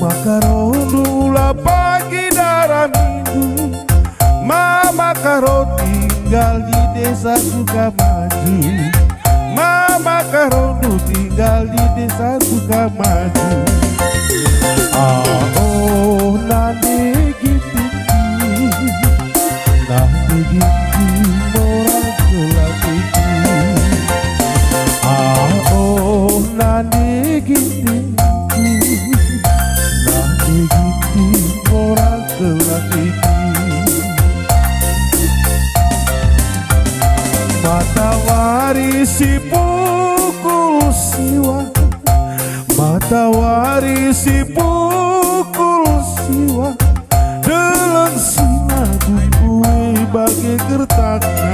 Makarondula pagi darah minggu, Mama Karo tinggal di desa Sukamaju. Mama Karondo tinggal di desa Sukamaju. Oh nande gitu, nande gitu orang kelatiku. Oh nande gitu, nande gitu orang kelatiku. Matahari si pukul siwa, matahari si pukul siwa, deleng sina bukue bagai gertakna,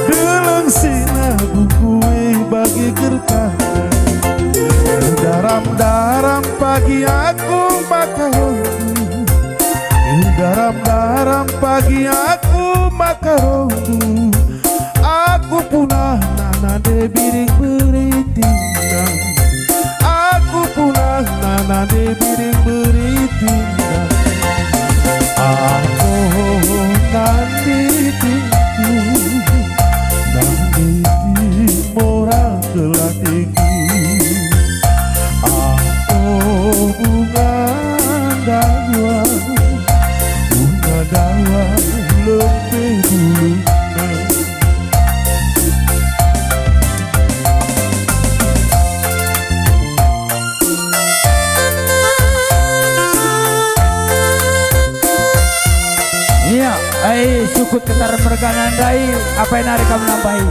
deleng sina bukue bagai gertakna. Daram-daram pagi aku makarondu, daram-daram pagi aku makarondu. Aku punah nana de biring beritinda, aku punah nana de biring beritinda. Aku nanti tinggu, nanti moral kelatiku. Aku bunga dawa, bunga dawa lebih dulu. Iya, sukut ketar merganandai apa yang hari kamu nambahi.